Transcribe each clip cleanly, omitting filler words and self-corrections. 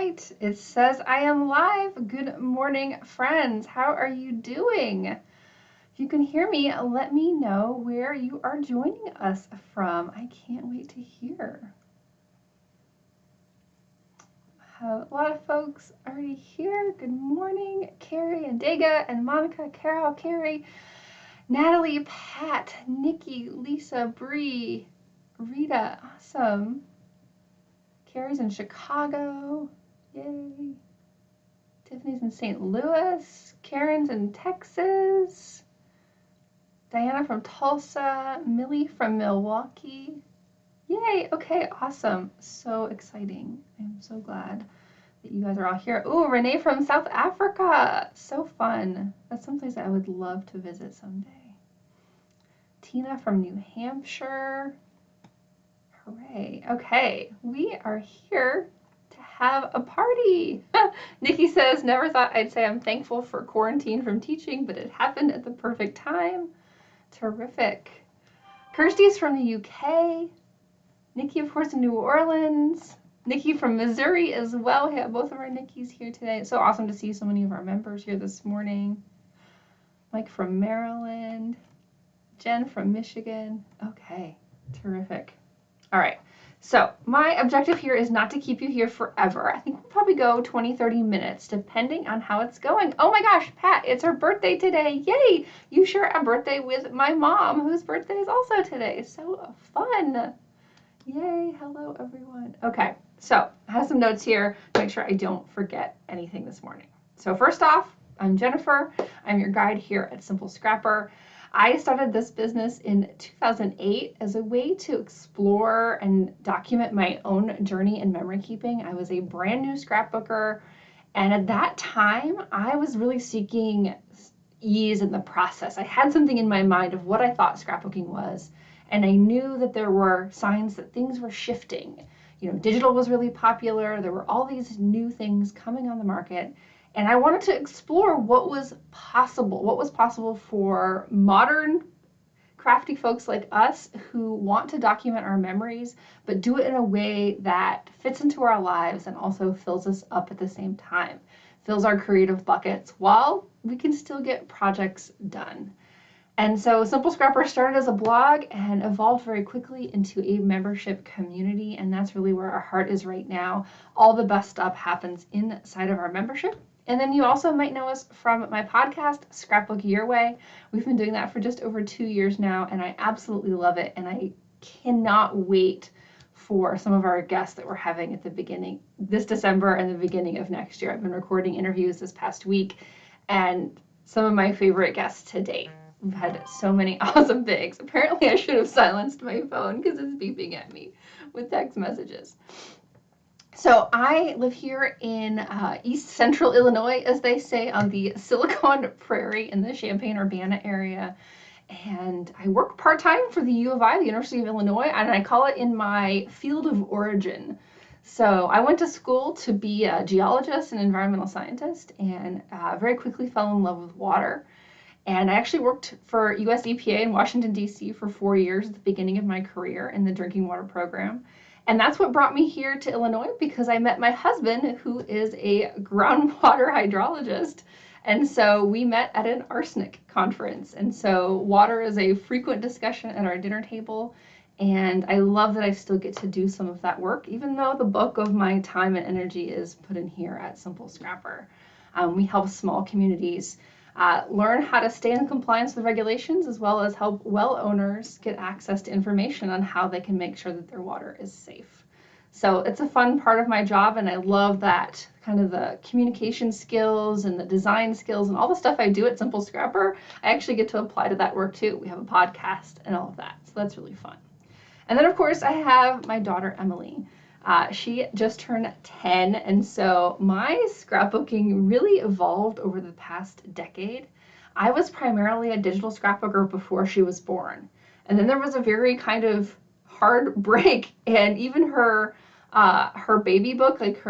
right, it says I am live. Good morning, friends. How are you doing? If you can hear me, let me know where you are joining us from. I can't wait to hear. A lot of folks already here. Good morning, Carrie and Dega and Monica, Carol, Carrie, Natalie, Pat, Nikki, Lisa, Bree, Rita. Awesome. Carrie's in Chicago. Yay. Tiffany's in St. Louis. Karen's in Texas. Diana from Tulsa. Millie from Milwaukee. Yay. Okay, awesome. So exciting. I'm so glad that you guys are all here. Ooh, Renee from South Africa. So fun. That's someplace I would love to visit someday. Tina from New Hampshire. Hooray. Okay, we are here to have a party. Nikki says, never thought I'd say I'm thankful for quarantine from teaching, but it happened at the perfect time. Terrific. Kirsty's from the UK. Nikki, of course, in New Orleans. Nikki from Missouri as well. We have both of our Nikki's here today. It's so awesome to see so many of our members here this morning. Mike from Maryland. Jen from Michigan. Okay, terrific. All right, so my objective here is not to keep you here forever. I think we'll probably go 20, 30 minutes, depending on how it's going. Oh my gosh, Pat, it's her birthday today. Yay! You share a birthday with my mom, whose birthday is also today. So fun. Yay, hello everyone. Okay, so I have some notes here to make sure I don't forget anything this morning. So first off, I'm Jennifer. I'm your guide here at Simple Scrapper. I started this business in 2008 as a way to explore and document my own journey in memory keeping. I was a brand new scrapbooker, and at that time, I was really seeking ease in the process. I had something in my mind of what I thought scrapbooking was, and I knew that there were signs that things were shifting. You know, digital was really popular. There were all these new things coming on the market. And I wanted to explore what was possible for modern crafty folks like us who want to document our memories, but do it in a way that fits into our lives and also fills us up at the same time, fills our creative buckets while we can still get projects done. And so Simple Scrapper started as a blog and evolved very quickly into a membership community, and that's really where our heart is right now. All the best stuff happens inside of our membership. And then you also might know us from my podcast, Scrapbook Your Way. We've been doing that for just over 2 years now, and I absolutely love it, and I cannot wait for some of our guests that we're having at the beginning, this December and the beginning of next year. I've been recording interviews this past week, and some of my favorite guests to date. We've had so many awesome things. Apparently I should have silenced my phone because it's beeping at me with text messages. So I live here in East Central Illinois, as they say, on the Silicon Prairie in the Champaign-Urbana area. And I work part-time for the U of I, the University of Illinois, and I call it in my field of origin. So I went to school to be a geologist and environmental scientist, and very quickly fell in love with water. And I actually worked for US EPA in Washington, D.C. for 4 years at the beginning of my career in the drinking water program. And that's what brought me here to Illinois, because I met my husband, who is a groundwater hydrologist. And so we met at an arsenic conference. And so water is a frequent discussion at our dinner table. And I love that I still get to do some of that work, even though the bulk of my time and energy is put in here at Simple Scrapper. We help small communities learn how to stay in compliance with regulations, as well as help well owners get access to information on how they can make sure that their water is safe. So it's a fun part of my job, and I love that kind of the communication skills and the design skills and all the stuff I do at Simple Scrapper. I actually get to apply to that work too. We have a podcast and all of that, so that's really fun. And then of course I have my daughter Emily. She just turned 10, and so my scrapbooking really evolved over the past decade. I was primarily a digital scrapbooker before she was born, and then there was a very kind of hard break, and even her baby book, like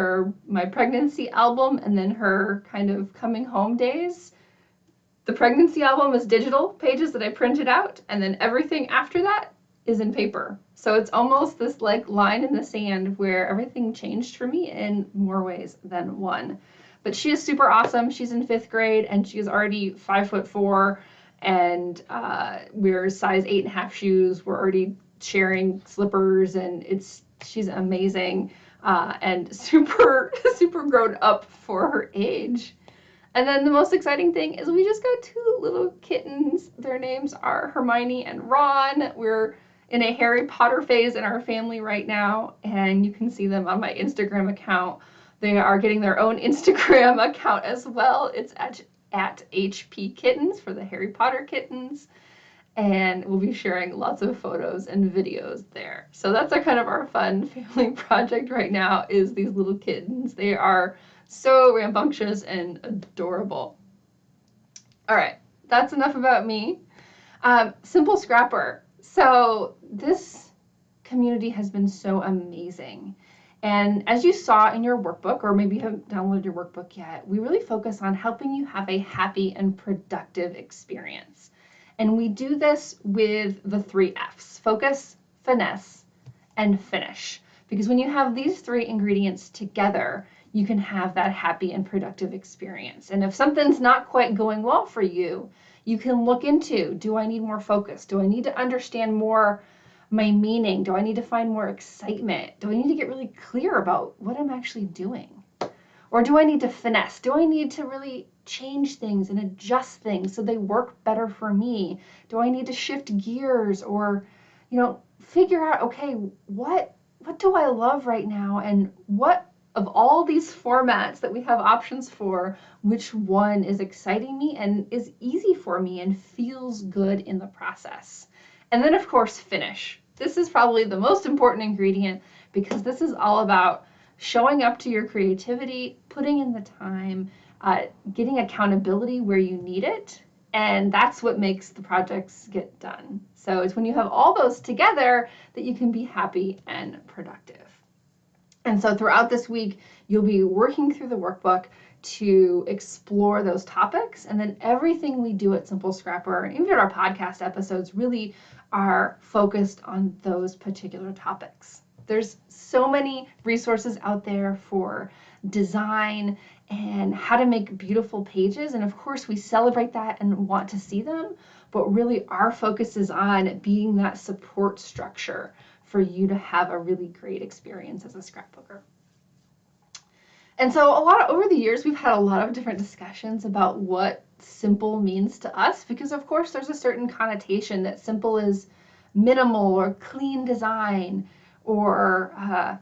my pregnancy album, and then her kind of coming home days. The pregnancy album is digital pages that I printed out, and then everything after that is in paper. So it's almost this like line in the sand where everything changed for me in more ways than one. But she is super awesome. She's in 5th grade and she is already 5'4", and we're size 8.5 shoes. We're already sharing slippers, and she's amazing and super grown up for her age. And then the most exciting thing is we just got 2 little kittens. Their names are Hermione and Ron. We're in a Harry Potter phase in our family right now, and you can see them on my Instagram account. They are getting their own Instagram account as well. It's at HP Kittens for the Harry Potter kittens, and we'll be sharing lots of photos and videos there. So that's our fun family project right now, is these little kittens. They are so rambunctious and adorable. All right, that's enough about me. Simple Scrapper. So this community has been so amazing. And as you saw in your workbook, or maybe you haven't downloaded your workbook yet, we really focus on helping you have a happy and productive experience. And we do this with the 3 F's: focus, finesse, and finish. Because when you have these 3 ingredients together, you can have that happy and productive experience. And if something's not quite going well for you, you can look into, do I need more focus? Do I need to understand more my meaning? Do I need to find more excitement? Do I need to get really clear about what I'm actually doing? Or do I need to finesse? Do I need to really change things and adjust things so they work better for me? Do I need to shift gears, or, figure out, okay, what do I love right now, and what of all these formats that we have options for, which one is exciting me and is easy for me and feels good in the process? And then, of course, finish. This is probably the most important ingredient, because this is all about showing up to your creativity, putting in the time, getting accountability where you need it, and that's what makes the projects get done. So it's when you have all those together that you can be happy and productive. And so throughout this week, you'll be working through the workbook to explore those topics. And then everything we do at Simple Scrapper, and even our podcast episodes, really are focused on those particular topics. There's so many resources out there for design and how to make beautiful pages. And of course, we celebrate that and want to see them. But really, our focus is on being that support structure for you to have a really great experience as a scrapbooker. And so over the years, we've had a lot of different discussions about what simple means to us, because of course there's a certain connotation that simple is minimal or clean design, or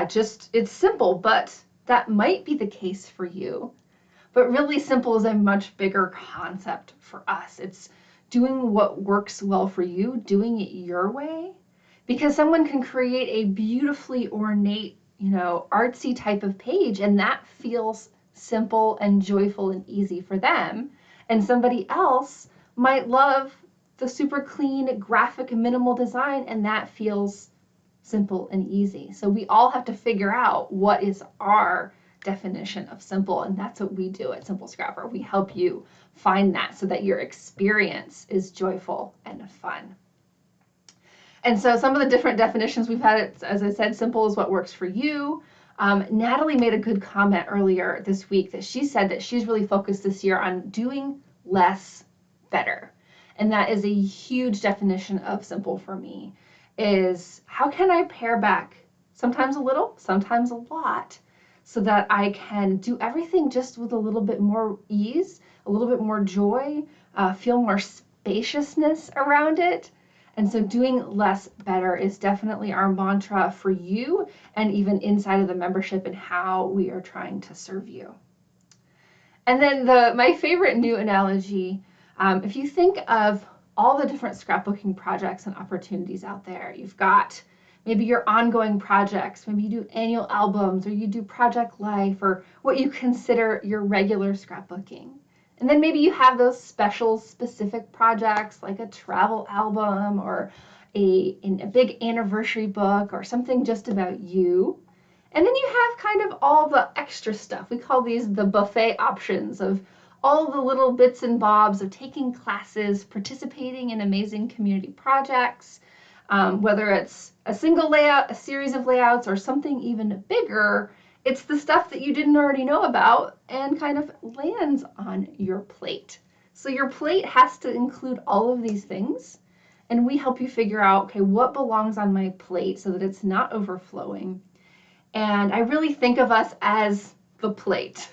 just it's simple, but that might be the case for you. But really, simple is a much bigger concept for us. It's doing what works well for you, doing it your way. Because someone can create a beautifully ornate, artsy type of page, and that feels simple and joyful and easy for them. And somebody else might love the super clean, graphic, minimal design, and that feels simple and easy. So we all have to figure out what is our definition of simple, and that's what we do at Simple Scrapper. We help you find that so that your experience is joyful and fun. And so some of the different definitions we've had, as I said, simple is what works for you. Natalie made a good comment earlier this week that she said that she's really focused this year on doing less better. And that is a huge definition of simple for me, is how can I pare back, sometimes a little, sometimes a lot, so that I can do everything just with a little bit more ease, a little bit more joy, feel more spaciousness around it. And so doing less better is definitely our mantra for you, and even inside of the membership and how we are trying to serve you. And then my favorite new analogy, if you think of all the different scrapbooking projects and opportunities out there, you've got maybe your ongoing projects, maybe you do annual albums, or you do project life, or what you consider your regular scrapbooking. And then maybe you have those special specific projects like a travel album, or a big anniversary book, or something just about you. And then you have kind of all the extra stuff. We call these the buffet options of all the little bits and bobs of taking classes, participating in amazing community projects, Whether it's a single layout, a series of layouts, or something even bigger, it's the stuff that you didn't already know about and kind of lands on your plate. So your plate has to include all of these things, and we help you figure out, okay, what belongs on my plate so that it's not overflowing. And I really think of us as the plate.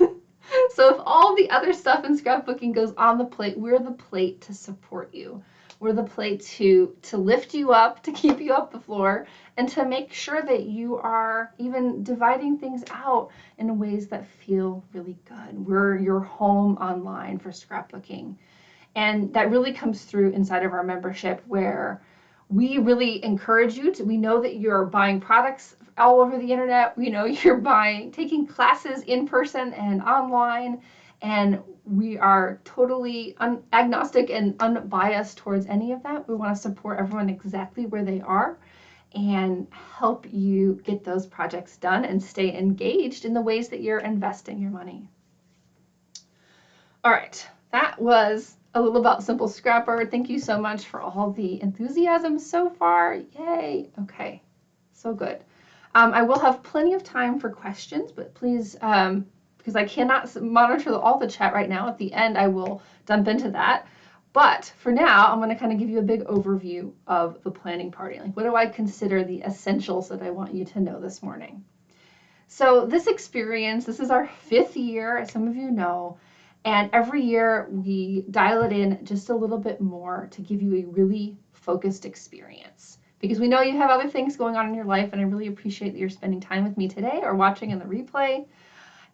So if all the other stuff in scrapbooking goes on the plate, we're the plate to support you. We're the plate to lift you up, to keep you off the floor, and to make sure that you are even dividing things out in ways that feel really good. We're your home online for scrapbooking. And that really comes through inside of our membership, where we really encourage you to, we know that you're buying products all over the internet. We know you're taking classes in person and online, and we are totally agnostic and unbiased towards any of that. We want to support everyone exactly where they are and help you get those projects done and stay engaged in the ways that you're investing your money. All right, that was a little about Simple Scrapper. Thank you so much for all the enthusiasm so far. Yay. Okay, so good. I will have plenty of time for questions, but please, because I cannot monitor all the chat right now, at the end I will dump into that. But for now, I'm going to kind of give you a big overview of the planning party. Like, what do I consider the essentials that I want you to know this morning? So this experience, this is our 5th year, as some of you know. And every year we dial it in just a little bit more to give you a really focused experience. Because we know you have other things going on in your life, and I really appreciate that you're spending time with me today or watching in the replay.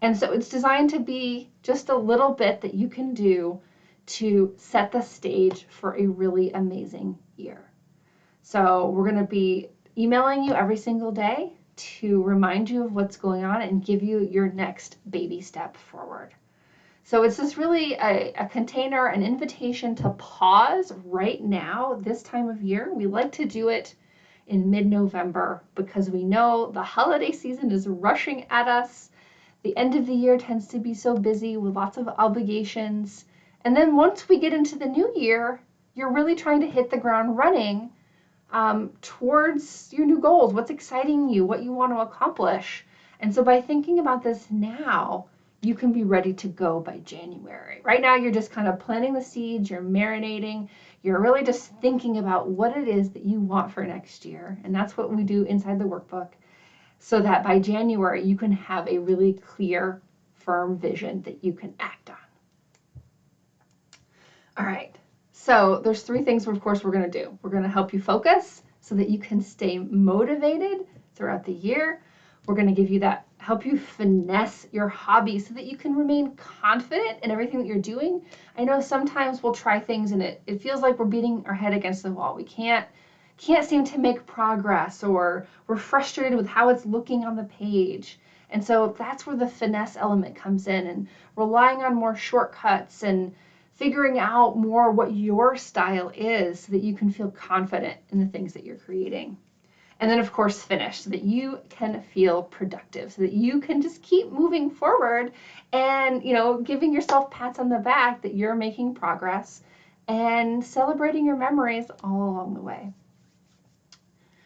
And so it's designed to be just a little bit that you can do to set the stage for a really amazing year. So we're going to be emailing you every single day to remind you of what's going on and give you your next baby step forward. So it's just really a container, an invitation to pause right now, this time of year. We like to do it in mid-November because we know the holiday season is rushing at us. The end of the year tends to be so busy with lots of obligations. And then once we get into the new year, you're really trying to hit the ground running towards your new goals, what's exciting you, what you want to accomplish. And so by thinking about this now, you can be ready to go by January. Right now, you're just kind of planting the seeds, you're marinating, you're really just thinking about what it is that you want for next year. And that's what we do inside the workbook, so that by January, you can have a really clear, firm vision that you can act on. All right, so there's 3 things, of course, we're going to do. We're going to help you focus so that you can stay motivated throughout the year. We're going to give you that, help you finesse your hobby so that you can remain confident in everything that you're doing. I know sometimes we'll try things and it feels like we're beating our head against the wall. We can't seem to make progress, or we're frustrated with how it's looking on the page. And so that's where the finesse element comes in, and relying on more shortcuts and figuring out more what your style is so that you can feel confident in the things that you're creating. And then, of course, finish so that you can feel productive, so that you can just keep moving forward and, giving yourself pats on the back that you're making progress and celebrating your memories all along the way.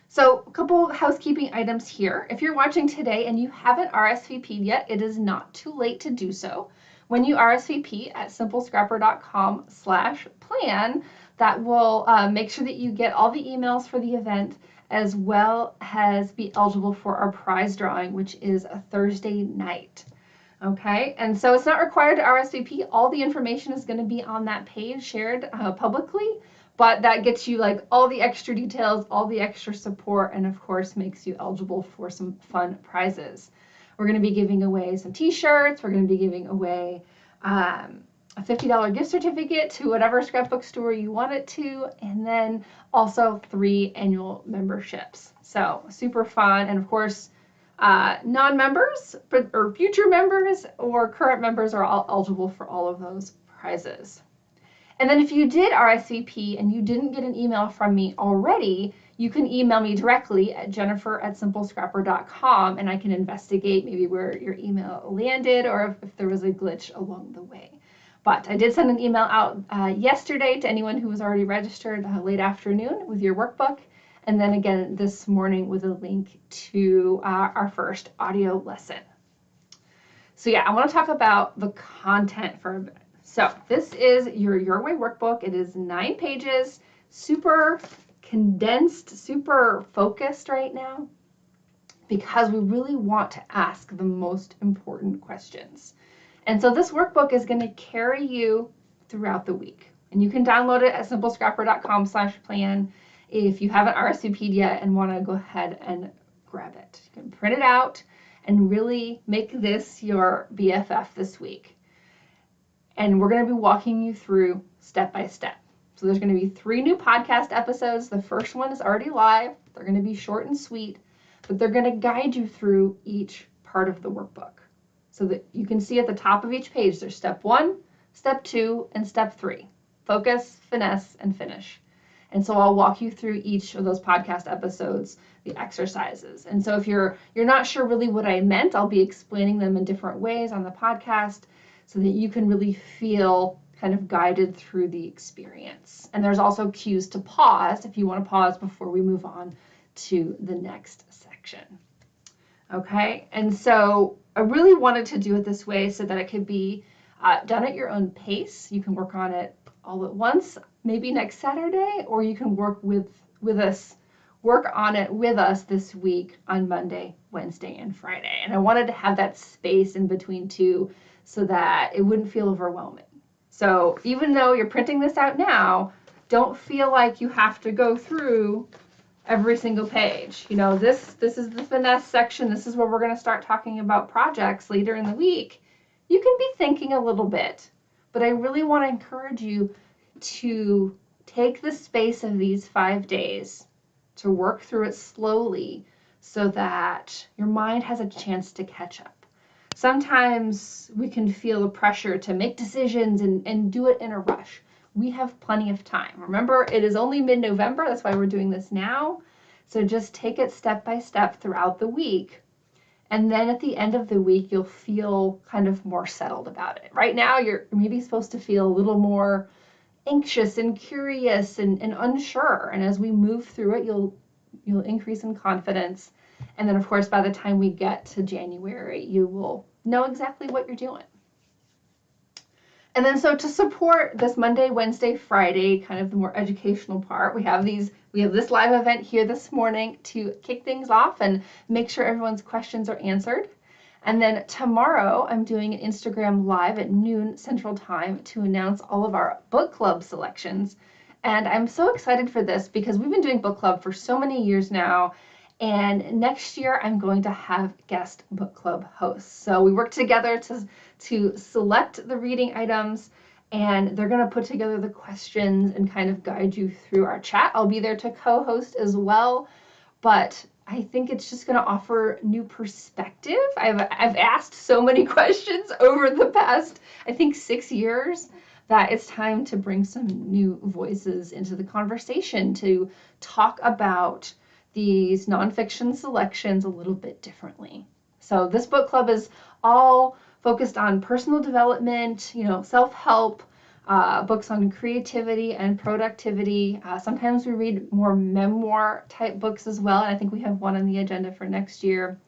So a couple housekeeping items here. If you're watching today and you haven't RSVP'd yet, it is not too late to do so. When you RSVP at simplescrapper.com/plan, that will make sure that you get all the emails for the event, as well as be eligible for our prize drawing, which is a Thursday night. Okay, and so it's not required to RSVP. All the information is going to be on that page shared publicly, but that gets you like all the extra details, all the extra support, and of course makes you eligible for some fun prizes. We're going to be giving away some t-shirts. We're going to be giving away a $50 gift certificate to whatever scrapbook store you want it to, and then also 3 annual memberships. So super fun. And of course, non-members or future members or current members are all eligible for all of those prizes. And then if you did RSVP and you didn't get an email from me already, you can email me directly at jennifer@simplescrapper.com, and I can investigate maybe where your email landed or if there was a glitch along the way. But I did send an email out yesterday to anyone who was already registered late afternoon with your workbook, and then again this morning with a link to our first audio lesson. So yeah, I want to talk about the content for a bit. So this is Your Way workbook. It is 9 pages, super condensed, super focused right now, because we really want to ask the most important questions. And so this workbook is going to carry you throughout the week. And you can download it at simplescrapper.com/plan if you haven't RSVP'd yet and want to go ahead and grab it. You can print it out and really make this your BFF this week. And we're going to be walking you through step by step. So there's going to be 3 new podcast episodes. The first one is already live. They're going to be short and sweet, but they're going to guide you through each part of the workbook so that you can see at the top of each page there's step 1, step 2, and step 3. Focus, finesse, and finish. And so I'll walk you through each of those podcast episodes, the exercises. And so if you're not sure really what I meant, I'll be explaining them in different ways on the podcast so that you can really feel kind of guided through the experience. And there's also cues to pause if you want to pause before we move on to the next section. Okay, and so I really wanted to do it this way so that it could be done at your own pace. You can work on it all at once, maybe next Saturday, or you can work on it with us this week on Monday, Wednesday, and Friday. And I wanted to have that space in between too so that it wouldn't feel overwhelming. So even though you're printing this out now, don't feel like you have to go through every single page. You know, this is the finesse section. This is where we're going to start talking about projects later in the week. You can be thinking a little bit, but I really want to encourage you to take the space of these 5 days to work through it slowly so that your mind has a chance to catch up. Sometimes we can feel the pressure to make decisions and do it in a rush. We have plenty of time. Remember, it is only mid-November. That's why we're doing this now. So just take it step by step throughout the week. And then at the end of the week, you'll feel kind of more settled about it. Right now, you're maybe supposed to feel a little more anxious and curious and unsure. And as we move through it, you'll increase in confidence. And then, of course, by the time we get to January, you will know exactly what you're doing. And then so to support this Monday, Wednesday, Friday, kind of the more educational part, we have this live event here this morning to kick things off and make sure everyone's questions are answered. And then tomorrow I'm doing an Instagram live at noon Central Time to announce all of our book club selections. And I'm so excited for this because we've been doing book club for so many years now. And next year I'm going to have guest book club hosts. So we work together to select the reading items, and they're going to put together the questions and kind of guide you through our chat. I'll be there to co-host as well, but I think it's just going to offer new perspective. I've asked so many questions over the past, I think, 6 years that it's time to bring some new voices into the conversation to talk about these nonfiction selections a little bit differently. So this book club is all focused on personal development, self-help, books on creativity and productivity. Sometimes we read more memoir type books as well, and I think we have one on the agenda for next year.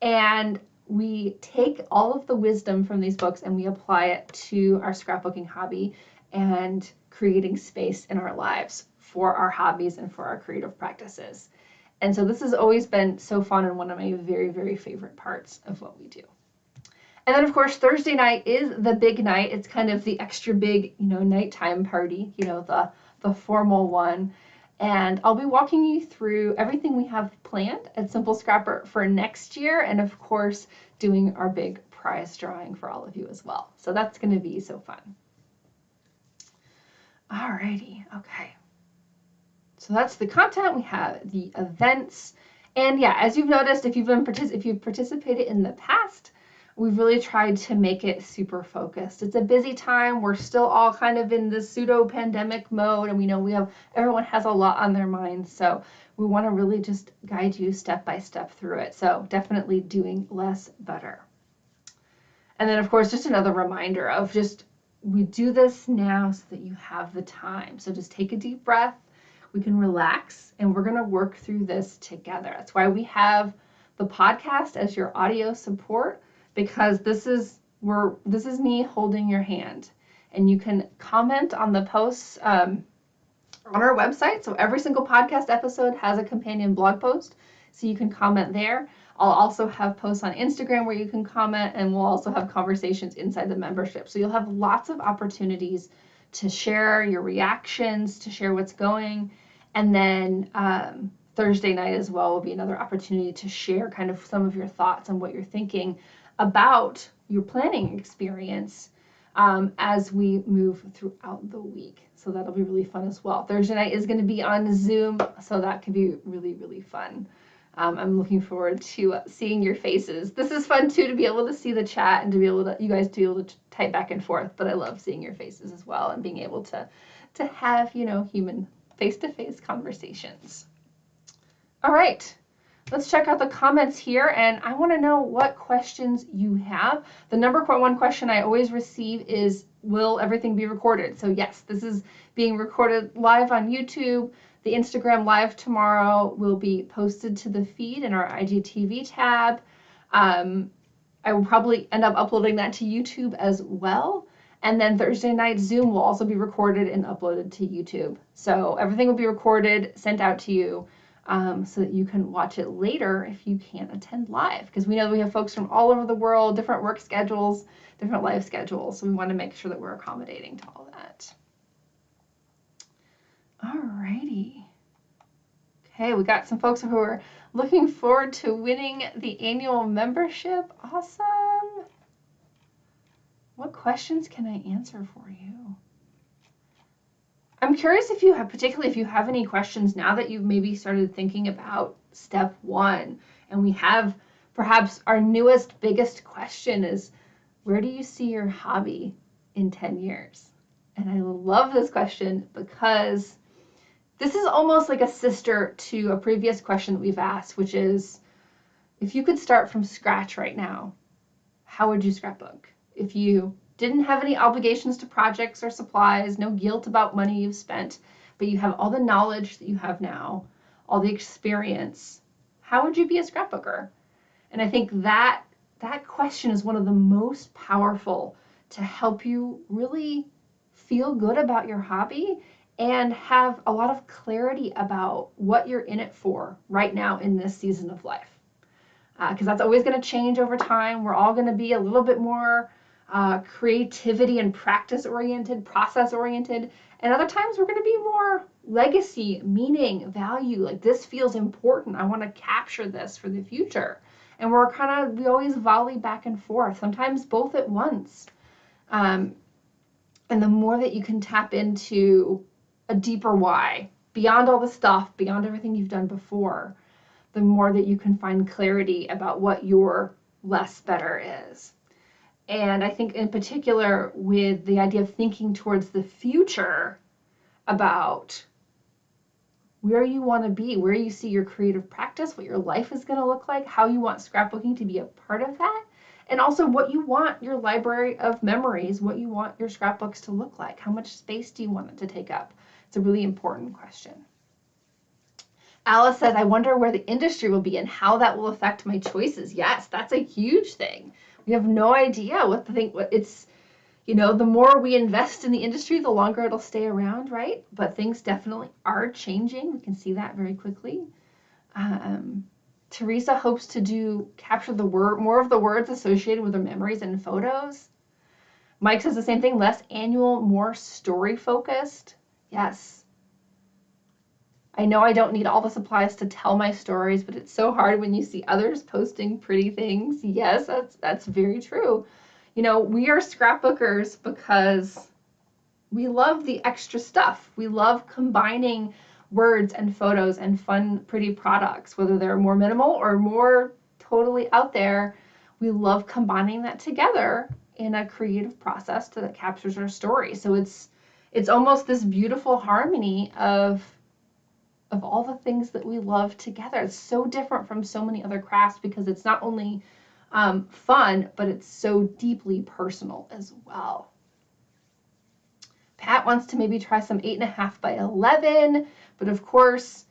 And we take all of the wisdom from these books and we apply it to our scrapbooking hobby and creating space in our lives for our hobbies and for our creative practices. And so this has always been so fun and one of my very, very favorite parts of what we do. And then, of course, Thursday night is the big night. It's kind of the extra big, nighttime party, the formal one. And I'll be walking you through everything we have planned at Simple Scrapper for next year. And, of course, doing our big prize drawing for all of you as well. So that's going to be so fun. Alrighty, okay. So that's the content. We have the events. And yeah, as you've noticed, if you've participated in the past, we've really tried to make it super focused. It's a busy time. We're still all kind of in this pseudo-pandemic mode, and we know everyone has a lot on their minds. So we want to really just guide you step by step through it. So definitely doing less better. And then, of course, just another reminder of we do this now so that you have the time. So just take a deep breath. we can relax, and we're going to work through this together. That's why we have the podcast as your audio support, because this is me holding your hand. And you can comment on the posts on our website. So every single podcast episode has a companion blog post, so you can comment there. I'll also have posts on Instagram where you can comment, and we'll also have conversations inside the membership. So you'll have lots of opportunities to share your reactions, to share what's going. And then Thursday night as well will be another opportunity to share kind of some of your thoughts on what you're thinking about your planning experience as we move throughout the week. So that'll be really fun as well. Thursday night is going to be on Zoom, so that could be really, really fun. I'm looking forward to seeing your faces. This is fun too, to be able to see the chat and to be able to, you guys to be able to type back and forth, but I love seeing your faces as well and being able to have, you know, human face-to-face conversations. All right, let's check out the comments here, and I want to know what questions you have. The number one question I always receive is, will everything be recorded? So yes, this is being recorded live on YouTube. The Instagram live tomorrow will be posted to the feed in our IGTV tab. I will probably end up uploading that to YouTube as well. And then Thursday night Zoom will also be recorded and uploaded to YouTube. So everything will be recorded, sent out to you, so that you can watch it later if you can't attend live. Because we know we have folks from all over the world, different work schedules, different life schedules. So we want to make sure that we're accommodating to all that. Alrighty. Okay, we got some folks who are looking forward to winning the annual membership. Awesome. What questions can I answer for you? I'm curious if you have, particularly if you have any questions now that you've maybe started thinking about step one, and we have perhaps our newest, biggest question is, where do you see your hobby in 10 years? And I love this question because this is almost like a sister to a previous question that we've asked, which is, if you could start from scratch right now, how would you scrapbook? If you didn't have any obligations to projects or supplies, no guilt about money you've spent, but you have all the knowledge that you have now, all the experience, how would you be a scrapbooker? And I think that question is one of the most powerful to help you really feel good about your hobby and have a lot of clarity about what you're in it for right now in this season of life. Because that's always going to change over time. We're all going to be a little bit more creativity and practice-oriented, process-oriented, and other times we're going to be more legacy, meaning, value. Like, this feels important. I want to capture this for the future. And we always volley back and forth, sometimes both at once. And the more that you can tap into a deeper why, beyond all the stuff, beyond everything you've done before, the more that you can find clarity about what your less better is. And I think in particular with the idea of thinking towards the future about where you want to be, where you see your creative practice, what your life is going to look like, how you want scrapbooking to be a part of that, and also what you want your library of memories, what you want your scrapbooks to look like, how much space do you want it to take up? It's a really important question. Alice says, I wonder where the industry will be and how that will affect my choices. Yes, that's a huge thing. We have no idea what to think. It's, you know, the more we invest in the industry, the longer it'll stay around, right? But things definitely are changing. We can see that very quickly. Teresa hopes to capture more of the words associated with the memories and photos. Mike says the same thing, less annual, more story focused. Yes. I know I don't need all the supplies to tell my stories, but it's so hard when you see others posting pretty things. Yes, that's very true. You know, we are scrapbookers because we love the extra stuff. We love combining words and photos and fun, pretty products, whether they're more minimal or more totally out there. We love combining that together in a creative process that captures our story. So it's almost this beautiful harmony of all the things that we love together. It's so different from so many other crafts because it's not only fun, but it's so deeply personal as well. Pat wants to maybe try some 8.5 by 11, but of course,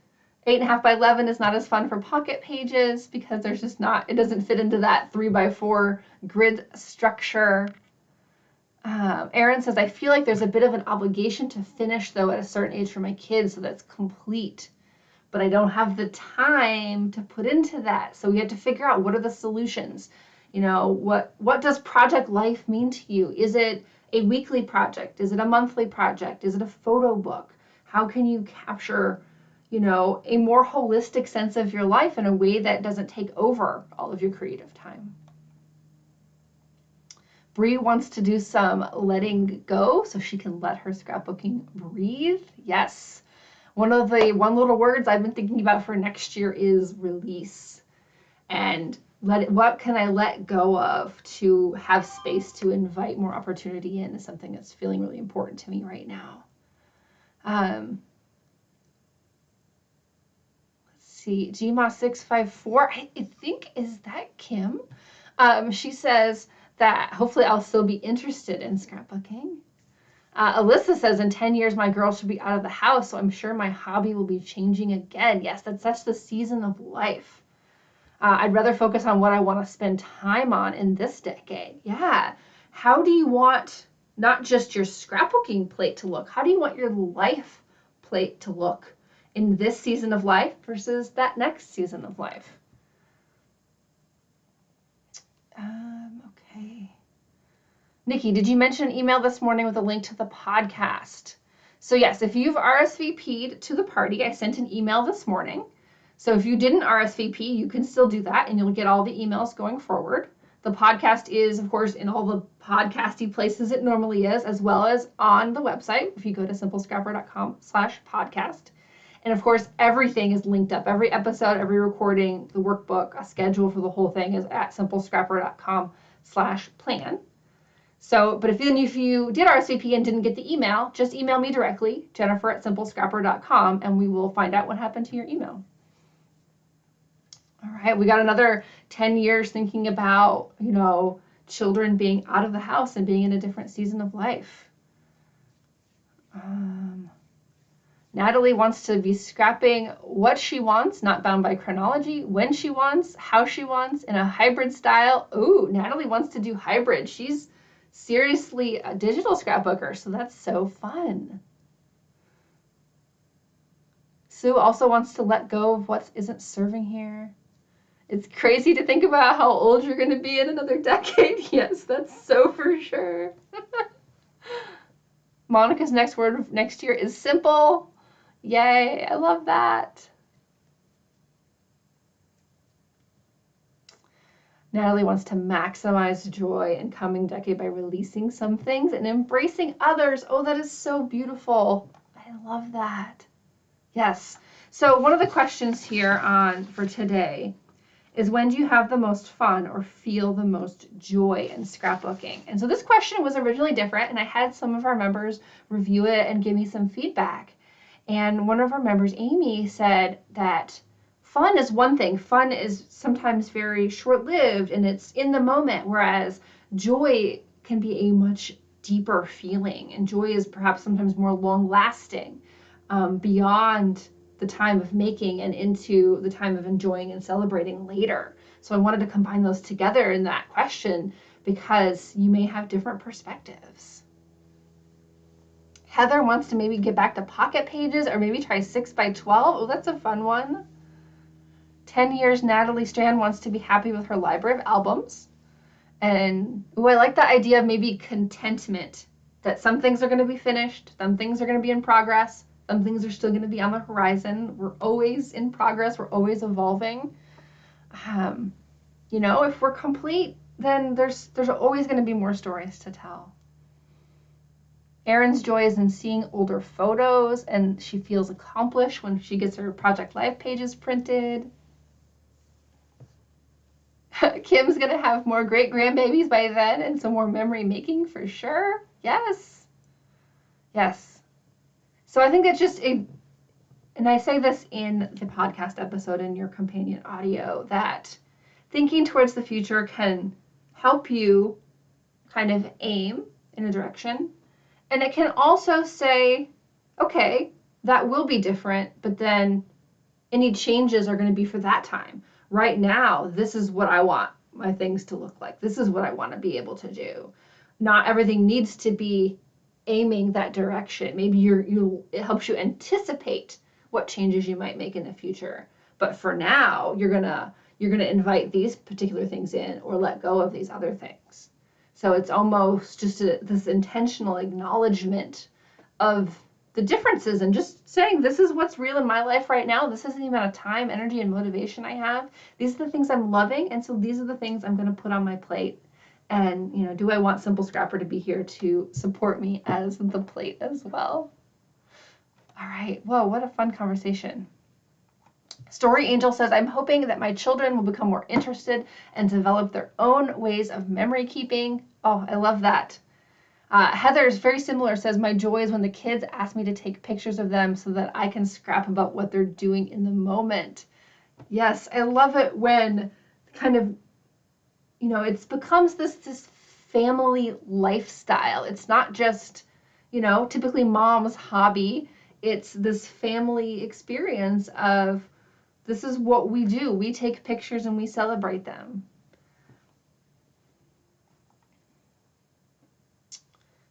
8.5 by 11 is not as fun for pocket pages because there's just not, it doesn't fit into that 3 by 4 grid structure. Erin says, I feel like there's a bit of an obligation to finish though at a certain age for my kids so that's complete, but I don't have the time to put into that. So we have to figure out what are the solutions. You know, what does project life mean to you? Is it a weekly project? Is it a monthly project? Is it a photo book? How can you capture, you know, a more holistic sense of your life in a way that doesn't take over all of your creative time? Bree wants to do some letting go so she can let her scrapbooking breathe. Yes. One of the one little words I've been thinking about for next year is release. And what can I let go of to have space to invite more opportunity in is something that's feeling really important to me right now. Let's see, GMA654, I think, is that Kim? She says that hopefully I'll still be interested in scrapbooking. Alyssa says, in 10 years, my girls should be out of the house, so I'm sure my hobby will be changing again. Yes, that's such the season of life. I'd rather focus on what I want to spend time on in this decade. Yeah. How do you want not just your scrapbooking plate to look? How do you want your life plate to look in this season of life versus that next season of life? Okay. Nikki, did you mention an email this morning with a link to the podcast? So yes, if you've RSVP'd to the party, I sent an email this morning. So if you didn't RSVP, you can still do that and you'll get all the emails going forward. The podcast is, of course, in all the podcasty places it normally is, as well as on the website. If you go to simplescrapper.com/podcast. And of course, everything is linked up. Every episode, every recording, the workbook, a schedule for the whole thing is at simplescrapper.com/plan. So, but if you did RSVP and didn't get the email, just email me directly, Jennifer@simplescrapper.com, and we will find out what happened to your email. All right, we got another 10 years thinking about, you know, children being out of the house and being in a different season of life. Natalie wants to be scrapping what she wants, not bound by chronology, when she wants, how she wants, in a hybrid style. Ooh, Natalie wants to do hybrid. She's seriously a digital scrapbooker, so that's so fun. Sue also wants to let go of what isn't serving here. It's crazy to think about how old you're going to be in another decade. Yes, that's so for sure. Monica's next word of next year is simple. Yay, I love that. Natalie wants to maximize joy in coming decade by releasing some things and embracing others. Oh, that is so beautiful. I love that. Yes. So one of the questions here for today is, when do you have the most fun or feel the most joy in scrapbooking? And so this question was originally different, and I had some of our members review it and give me some feedback. And one of our members, Amy, said that fun is one thing. Fun is sometimes very short-lived and it's in the moment, whereas joy can be a much deeper feeling. And joy is perhaps sometimes more long-lasting, beyond the time of making and into the time of enjoying and celebrating later. So I wanted to combine those together in that question because you may have different perspectives. Heather wants to maybe get back to pocket pages or maybe try 6 by 12. Oh, that's a fun one. 10 years, Natalie Strand wants to be happy with her library of albums. And I like the idea of maybe contentment, that some things are going to be finished, some things are going to be in progress, some things are still going to be on the horizon. We're always in progress. We're always evolving. You know, if we're complete, then there's always going to be more stories to tell. Erin's joy is in seeing older photos, and she feels accomplished when she gets her Project Life pages printed. Kim's going to have more great-grandbabies by then and some more memory making for sure. Yes. Yes. So I think that's just and I say this in the podcast episode in your companion audio, that thinking towards the future can help you kind of aim in a direction. And it can also say, okay, that will be different, but then any changes are going to be for that time. Right now, this is what I want my things to look like. This is what I want to be able to do. Not everything needs to be aiming that direction. Maybe it helps you anticipate what changes you might make in the future. But for now, you're gonna invite these particular things in or let go of these other things. So it's almost just this intentional acknowledgement of the differences and just saying, this is what's real in my life right now. This is the amount of time, energy, and motivation I have. These are the things I'm loving, and so these are the things I'm going to put on my plate. And, do I want Simple Scrapper to be here to support me as the plate as well? All right. Whoa, what a fun conversation. Story Angel says, I'm hoping that my children will become more interested and develop their own ways of memory keeping. Oh, I love that. Heather's very similar, says, my joy is when the kids ask me to take pictures of them so that I can scrap about what they're doing in the moment. Yes, I love it when kind of, it becomes this family lifestyle. It's not just, typically mom's hobby. It's this family experience of, this is what we do. We take pictures and we celebrate them.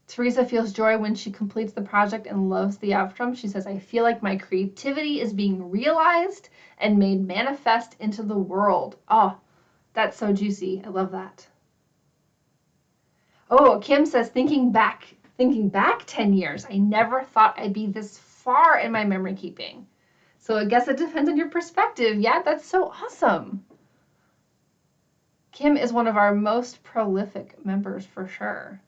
Teresa feels joy when she completes the project and loves the outcome. She says, I feel like my creativity is being realized and made manifest into the world. Oh, that's so juicy. I love that. Oh, Kim says, thinking back 10 years, I never thought I'd be this far in my memory keeping. So I guess it depends on your perspective. Yeah, that's so awesome. Kim is one of our most prolific members for sure.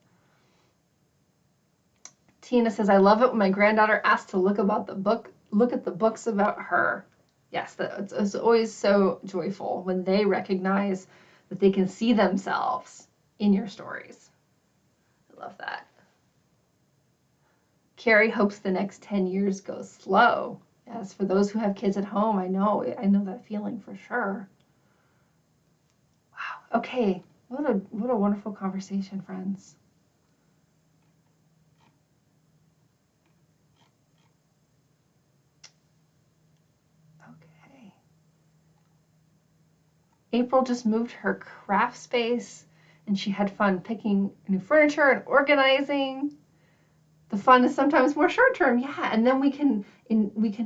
Tina says, I love it when my granddaughter asks to look at the books about her. Yes, it's always so joyful when they recognize that they can see themselves in your stories. I love that. Carrie hopes the next 10 years goes slow. Yes, for those who have kids at home, I know that feeling for sure. Wow. Okay, what a wonderful conversation, friends. Okay. April just moved her craft space and she had fun picking new furniture and organizing. The fun is sometimes more short term, yeah, and then we can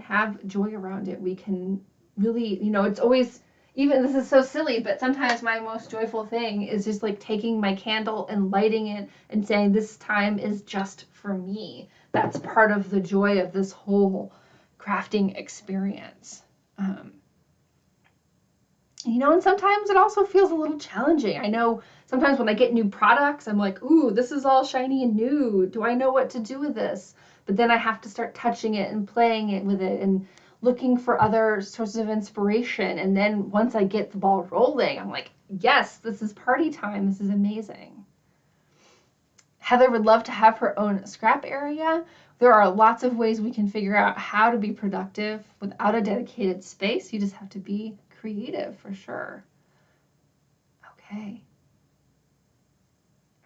have joy around it. We can really, it's always, even this is so silly, but sometimes my most joyful thing is just like taking my candle and lighting it and saying, this time is just for me. That's part of the joy of this whole crafting experience. And sometimes it also feels a little challenging. I know sometimes when I get new products, I'm like, ooh, this is all shiny and new. Do I know what to do with this? But then I have to start touching it and playing it with it and looking for other sources of inspiration. And then once I get the ball rolling, I'm like, yes, this is party time. This is amazing. Heather would love to have her own scrap area. There are lots of ways we can figure out how to be productive without a dedicated space. You just have to be creative for sure. Okay.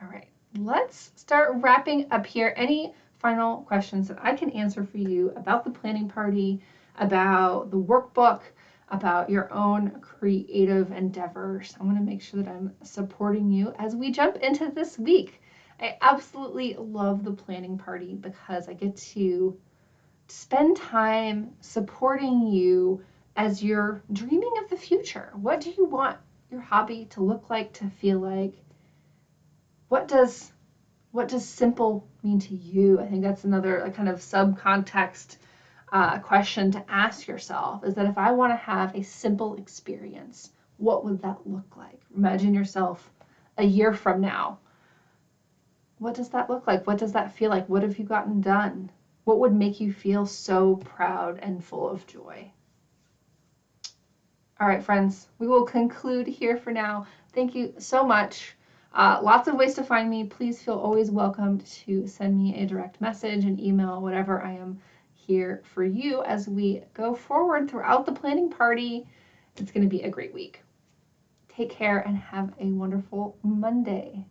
All right. Let's start wrapping up here. Any final questions that I can answer for you about the planning party, about the workbook, about your own creative endeavors? I want to make sure that I'm supporting you as we jump into this week. I absolutely love the planning party because I get to spend time supporting you as you're dreaming of the future. What do you want your hobby to look like, to feel like? What does simple mean to you? I think that's another kind of subcontext question to ask yourself, is that if I want to have a simple experience, what would that look like? Imagine yourself a year from now. What does that look like? What does that feel like? What have you gotten done? What would make you feel so proud and full of joy? All right, friends, we will conclude here for now. Thank you so much. Lots of ways to find me. Please feel always welcome to send me a direct message, an email, whatever. I am here for you as we go forward throughout the planning party. It's going to be a great week. Take care and have a wonderful Monday.